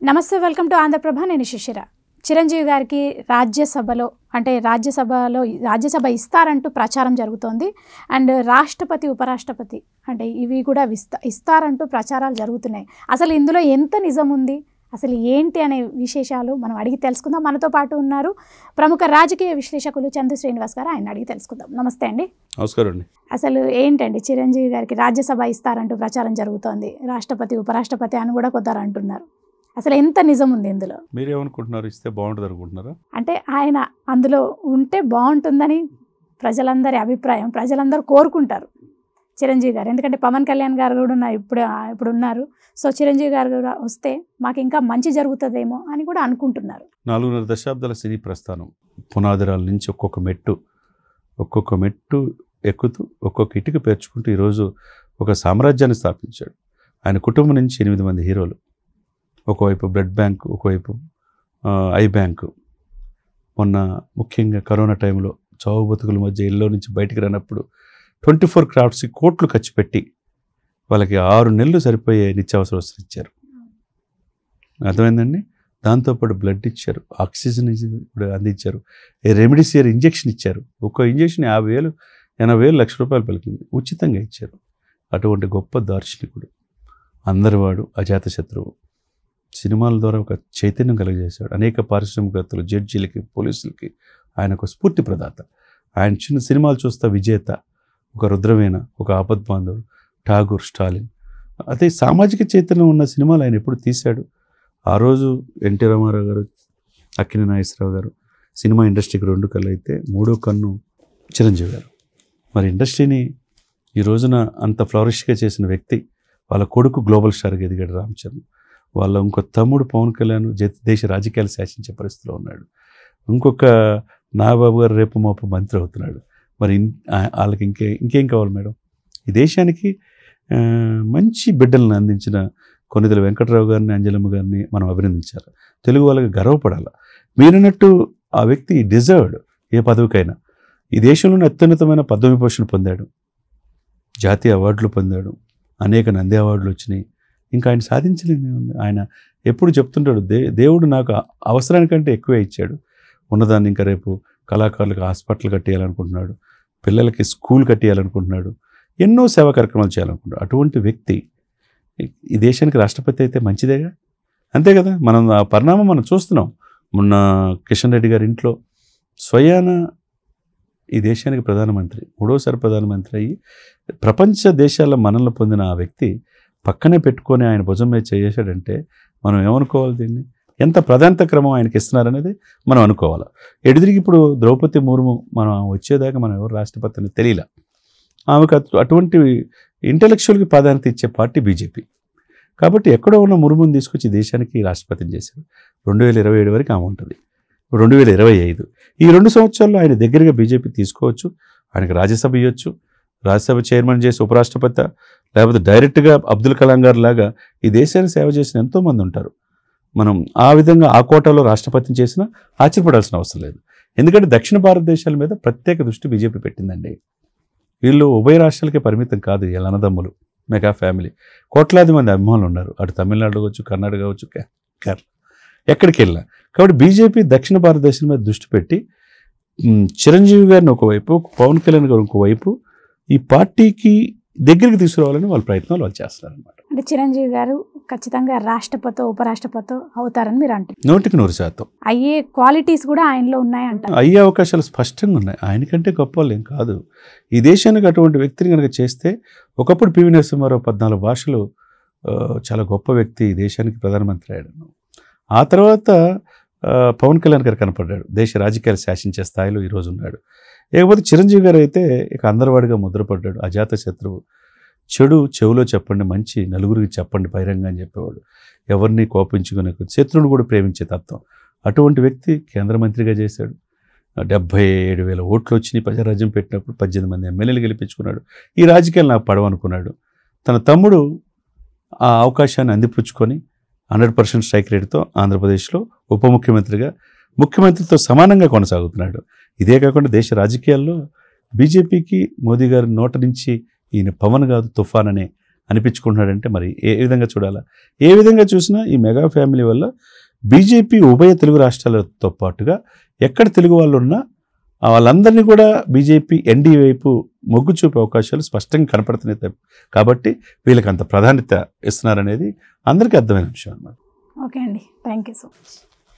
నమస్తే, welcome to Andhraprabha. నేను శిశిర. చిరంజీవి గారికి రాజ్యసభ ఇస్తారంటూ ప్రచారం జరుగుతోంది. అండ్ రాష్ట్రపతి, ఉపరాష్ట్రపతి అంటే ఇవి కూడా ఇస్తారంటూ ప్రచారాలు జరుగుతున్నాయి. అసలు ఇందులో ఎంత నిజం ఉంది, అసలు ఏంటి అనే విశేషాలు మనం అడిగి తెలుసుకుందాం. మనతో పాటు ఉన్నారు ప్రముఖ రాజకీయ విశ్లేషకులు చందు శ్రీనివాస్ గారు. ఆయన అడిగి తెలుసుకుందాం. నమస్తే అండి. నమస్కారం అండి. అసలు ఏంటండి, చిరంజీవి గారికి రాజ్యసభ ఇస్తారంటూ ప్రచారం జరుగుతోంది. రాష్ట్రపతి, ఉపరాష్ట్రపతి అని కూడా కొందరు అంటున్నారు. అసలు ఎంత నిజం ఉంది ఇందులో? మీరేమనుకుంటున్నారు? ఇస్తే బాగుంటుంది అనుకుంటున్నారా? అంటే ఆయన అందులో ఉంటే బాగుంటుందని ప్రజలందరి అభిప్రాయం, ప్రజలందరూ కోరుకుంటారు చిరంజీవి గారు. ఎందుకంటే పవన్ కళ్యాణ్ గారు కూడా ఇప్పుడు ఉన్నారు. సో చిరంజీవి గారు కూడా వస్తే మాకు ఇంకా మంచి జరుగుతుందేమో అని కూడా అనుకుంటున్నారు. 4.5 దశాబ్దాల సినీ ప్రస్థానం పునాదిరాల నుంచి ఒక్కొక్క మెట్టు ఎక్కుతూ ఒక్కొక్క ఇటుక పేర్చుకుంటూ ఈరోజు ఒక సామ్రాజ్యాన్ని స్థాపించాడు. ఆయన కుటుంబం నుంచి 8 మంది హీరోలు, ఒకవైపు బ్లడ్ బ్యాంక్, ఒకవైపు ఐ బ్యాంకు. మొన్న ముఖ్యంగా కరోనా టైంలో చావు బతుకుల మధ్య ఇళ్ళలో నుంచి బయటికి రానప్పుడు 24 క్రాఫ్ట్స్కి కోట్లు ఖర్చు పెట్టి వాళ్ళకి 6 నెలలు సరిపోయే నిత్యావసర వస్తువులు ఇచ్చారు. అర్థమైందండి. దాంతోపాటు బ్లడ్ ఇచ్చారు, ఆక్సిజన్ కూడా అందించారు, రెమిడిసివిర్ ఇంజెక్షన్ ఇచ్చారు. ఒక్క ఇంజెక్షన్ 50,000, 80,000, లక్ష రూపాయలు పలికింది, ఉచితంగా ఇచ్చారు. అటువంటి గొప్ప దార్శనికుడు, అందరివాడు, అజాతశత్రువు. సినిమాల ద్వారా ఒక చైతన్యం కలుగజేశాడు. అనేక పారిశ్రామికవేత్తలు, జడ్జీలకి, పోలీసులకి ఆయన ఒక స్ఫూర్తి ప్రదాత. ఆయన చిన్న సినిమాలు చూస్తా విజేత, ఒక రుద్రవీణ, ఒక ఆపద్బాంధవుడు, ఠాగూర్, స్టాలిన్, అదే సామాజిక చైతన్యం ఉన్న సినిమాలు ఆయన ఎప్పుడు తీశాడు. ఆ రోజు ఎన్టీ రామారావు గారు, అక్కినేని నాగేశ్వరరావు గారు సినిమా ఇండస్ట్రీకి 2 కళ్ళు అయితే 3వ కన్ను చిరంజీవి గారు. మరి ఇండస్ట్రీని ఈ రోజున అంత ఫ్లరిష్గా చేసిన వ్యక్తి. వాళ్ళ కొడుకు గ్లోబల్ స్టార్గా ఎదిగాడు రామ్ చరణ్. వాళ్ళ ఇంకో తమ్ముడు పవన్ కళ్యాణ్ దేశ రాజకీయాలు శాసించే పరిస్థితిలో ఉన్నాడు. ఇంకొక నాగబాబు గారు రేపు మాపు మంత్రి అవుతున్నాడు. మరి వాళ్ళకి ఇంకేం కావాలి మేడం? ఈ దేశానికి మంచి బిడ్డలను అందించిన కొన్నిదల వెంకటరావు గారిని, అంజలమ్మ గారిని మనం అభినందించాలి. తెలుగు వాళ్ళకి గర్వపడాలి. మీరన్నట్టు ఆ వ్యక్తి డిజర్వ్డ్ ఏ పదవికైనా. ఈ దేశంలోనే అత్యున్నతమైన పద్మవిభూషణ్ పొందాడు, జాతీయ అవార్డులు పొందాడు, అనేక నంది అవార్డులు వచ్చినాయి. ఇంకా ఆయన సాధించలేదు. ఆయన ఎప్పుడు చెప్తుంటాడు, దేవుడు నాకు అవసరానికంటే ఎక్కువే ఇచ్చాడు. ఉన్నదాన్ని ఇంకా రేపు కళాకారులకు హాస్పిటల్ కట్టేయాలనుకుంటున్నాడు, పిల్లలకి స్కూల్ కట్టేయాలనుకుంటున్నాడు, ఎన్నో సేవా కార్యక్రమాలు చేయాలనుకుంటున్నాడు. అటువంటి వ్యక్తి ఈ దేశానికి రాష్ట్రపతి అయితే మంచిదేగా. అంతే కదా. మనం ఆ పరిణామం మనం చూస్తున్నాం. మొన్న కిషన్ రెడ్డి గారి ఇంట్లో స్వయాన ఈ దేశానికి ప్రధానమంత్రి, 3వసారి ప్రధానమంత్రి అయ్యి ప్రపంచ దేశాల మనల్ని పొందిన ఆ వ్యక్తి పక్కనే పెట్టుకొని ఆయన భుజం మీద చేసాడంటే మనం ఏమనుకోవాలి? దీన్ని ఎంత ప్రాధాన్యత క్రమం ఆయనకి ఇస్తున్నారనేది మనం అనుకోవాలి. ఎదురికి ఇప్పుడు ద్రౌపది ముర్ము మనం వచ్చేదాకా మనం ఎవరు రాష్ట్రపతిని తెలియలే. ఆమెకు అటువంటి ఇంటలెక్చువల్కి ప్రాధాన్యత ఇచ్చే పార్టీ బీజేపీ. కాబట్టి ఎక్కడో ఉన్న ముర్ముని తీసుకొచ్చి దేశానికి రాష్ట్రపతిని చేశారు. 2027 వరకు ఆమె ఉంటుంది. 2025 ఈ 2 సంవత్సరాల్లో ఆయన దగ్గరగా బీజేపీ తీసుకోవచ్చు. ఆయనకు రాజ్యసభ ఇవ్వచ్చు, రాజ్యసభ చైర్మన్ చేసి ఉపరాష్ట్రపతి, లేకపోతే డైరెక్ట్గా అబ్దుల్ కలాం గారు లాగా ఈ దేశాన్ని సేవ చేసిన ఎంతోమంది ఉంటారు. మనం ఆ విధంగా ఆ కోటాలో రాష్ట్రపతిని చేసినా ఆశ్చర్యపడాల్సిన అవసరం లేదు. ఎందుకంటే దక్షిణ భారతదేశాల మీద ప్రత్యేక దృష్టి బీజేపీ పెట్టిందండి. వీళ్ళు ఉభయ రాష్ట్రాలకే పరిమితం కాదు. వీళ్ళ అన్నదమ్ములు, మెగా ఫ్యామిలీ, కోట్లాది మంది అభిమానులు ఉన్నారు. అటు తమిళనాడు కావచ్చు, కర్ణాటక కావచ్చు, కేరళ, ఎక్కడికి వెళ్ళినా. కాబట్టి బీజేపీ దక్షిణ భారతదేశం మీద దృష్టి పెట్టి చిరంజీవి గారిని ఒకవైపు, పవన్ కళ్యాణ్ గారు ఇంకోవైపు ఈ పార్టీకి దగ్గరికి తీసుకురావాలని వాళ్ళ ప్రయత్నాలు వాళ్ళు చేస్తున్నారు అనమాట. అంటే చిరంజీవి గారు ఖచ్చితంగా రాష్ట్రపతి, ఉపరాష్ట్రపతి అవుతారని మీరు అంటారు? 100% అయ్యే క్వాలిటీస్ కూడా ఆయనలో ఉన్నాయంట. అయ్యే అవకాశాలు స్పష్టంగా ఉన్నాయి. ఆయనకంటే గొప్ప వాళ్ళు ఏం కాదు. ఈ దేశానికి అటువంటి వ్యక్తిని కనుక చేస్తే, ఒకప్పుడు పివి నరసింహారావు 14 భాషలు, చాలా గొప్ప వ్యక్తి, ఈ దేశానికి ప్రధానమంత్రి అయ్యాడు. ఆ తర్వాత పవన్ కళ్యాణ్ గారు కనపడ్డాడు, దేశ రాజకీయాలు శాసించే స్థాయిలో ఈరోజు ఉన్నాడు. లేకపోతే చిరంజీవి గారు అయితే ఇక అందరివాడిగా ముద్రపడ్డాడు, అజాత శత్రువు. చెడు చెవులో చెప్పండి, మంచి నలుగురికి చెప్పండి బహిరంగ అని చెప్పేవాడు. ఎవరిని కోపించుకునే, శత్రువుని కూడా ప్రేమించే తత్వం. అటువంటి వ్యక్తి కేంద్ర మంత్రిగా చేశాడు. 77,000 ఓట్లు వచ్చినాయి. ప్రజారాజ్యం పెట్టినప్పుడు 18 మంది ఎమ్మెల్యేలు గెలిపించుకున్నాడు. ఈ రాజకీయాలు నాకు పడవనుకున్నాడు. తన తమ్ముడు ఆ అవకాశాన్ని అందిపుచ్చుకొని 100% స్ట్రైక్ రేటుతో ఆంధ్రప్రదేశ్లో ఉప ముఖ్యమంత్రిగా, ముఖ్యమంత్రితో సమానంగా కొనసాగుతున్నాడు. ఇదే కాకుండా దేశ రాజకీయాల్లో బీజేపీకి మోదీ గారి నోట నుంచి ఈయన పవన్ కాదు తుఫాన్ అనే అనిపించుకుంటున్నాడంటే మరి ఏ విధంగా చూడాలా? ఏ విధంగా చూసినా ఈ మెగా ఫ్యామిలీ వల్ల బీజేపీ ఉభయ తెలుగు రాష్ట్రాలతో పాటుగా ఎక్కడ తెలుగు వాళ్ళు ఉన్నా వాళ్ళందరినీ కూడా బీజేపీ ఎన్డీ వైపు మొగ్గు చూపే అవకాశాలు స్పష్టంగా కనపడుతున్నాయి. కాబట్టి వీళ్ళకి అంత ప్రాధాన్యత ఇస్తున్నారనేది అందరికీ అర్థమైన విషయం అన్నమాట. ఓకే అండి, థ్యాంక్ యూ సో మచ్.